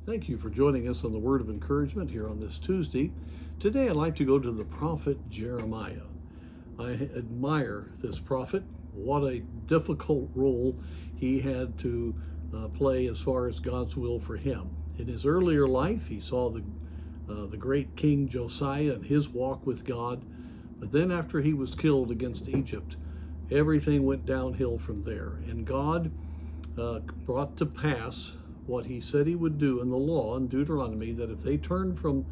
Thank you for joining us on the Word of Encouragement here on this Tuesday. Today I'd like to go to the prophet Jeremiah. I admire this prophet. What a difficult role he had to play as far as God's will for him. In his earlier life, he saw the great King Josiah and his walk with God. But then after he was killed against Egypt, everything went downhill from there. And God brought to pass what he said he would do in the law in Deuteronomy, that if they turned from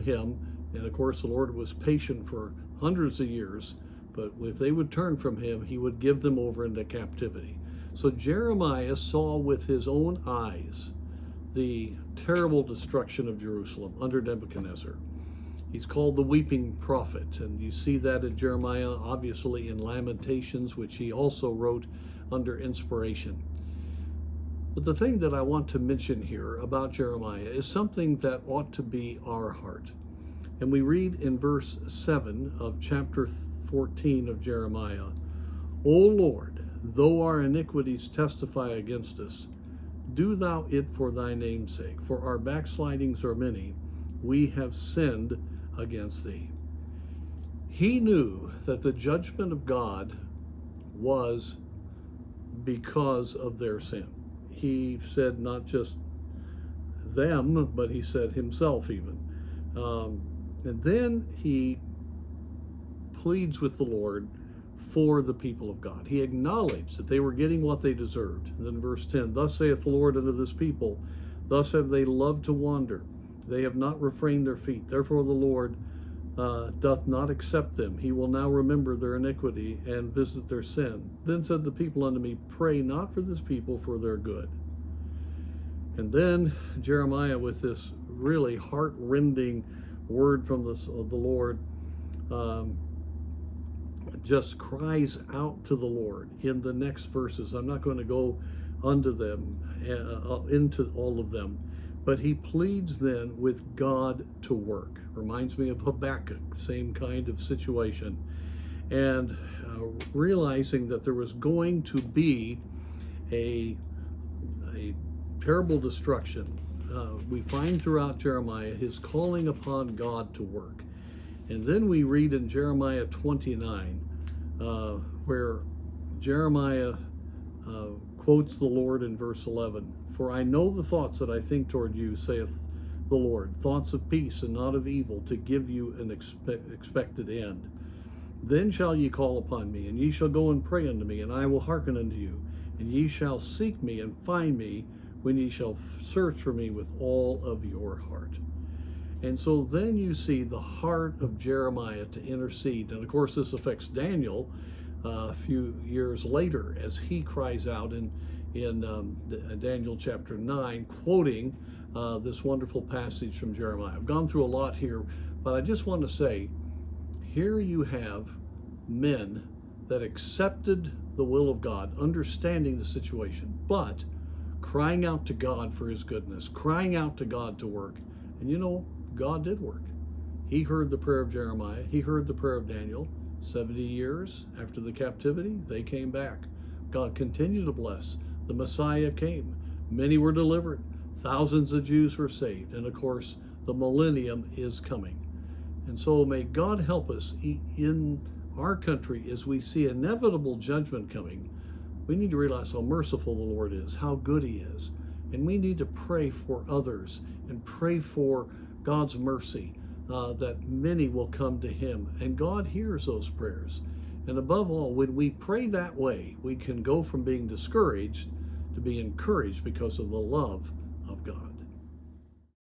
him, and of course the Lord was patient for hundreds of years, but if they would turn from him, he would give them over into captivity. So Jeremiah saw with his own eyes the terrible destruction of Jerusalem under Nebuchadnezzar. He's called the weeping prophet, and you see that in Jeremiah, obviously in Lamentations, which he also wrote under inspiration. But the thing that I want to mention here about Jeremiah is something that ought to be our heart. And we read in verse 7 of chapter 14 of Jeremiah, O Lord, though our iniquities testify against us, do thou it for thy name's sake, for our backslidings are many, we have sinned against thee. He knew that the judgment of God was because of their sin. He said not just them, but he said himself even. And then he pleads with the Lord for the people of God. He acknowledged that they were getting what they deserved. And then verse 10, Thus saith the Lord unto this people, thus have they loved to wander. They have not refrained their feet. Therefore the Lord doth not accept them. He will now remember their iniquity and visit their sin. Then said the people unto me, Pray not for this people, for their good. And then Jeremiah, with this really heart-rending word from the Lord, just cries out to the Lord in the next verses. I'm not going to go into all of them, but he pleads then with God to work. Reminds me of Habakkuk, same kind of situation. And realizing that there was going to be a terrible destruction, we find throughout Jeremiah his calling upon God to work. And then we read in Jeremiah 29, where Jeremiah quotes the Lord in verse 11, For I know the thoughts that I think toward you, saith the Lord, thoughts of peace and not of evil, to give you an expected end. Then shall ye call upon me, and ye shall go and pray unto me, and I will hearken unto you. And ye shall seek me and find me, when ye shall search for me with all of your heart. And so then you see the heart of Jeremiah to intercede. And of course this affects Daniel a few years later as he cries out in Daniel chapter 9, quoting this wonderful passage from Jeremiah. I've gone through a lot here, but I just want to say, here you have men that accepted the will of God, understanding the situation, but crying out to God for his goodness, crying out to God to work. And you know, God did work. He heard the prayer of Jeremiah. He heard the prayer of Daniel. 70 years after the captivity, they came back. God continued to bless. The Messiah came. Many were delivered. Thousands of Jews were saved. And of course, the millennium is coming. And so may God help us in our country as we see inevitable judgment coming. We need to realize how merciful the Lord is, how good he is. And we need to pray for others and pray for God's mercy, that many will come to him. And God hears those prayers. And above all, when we pray that way, we can go from being discouraged to be encouraged because of the love of God.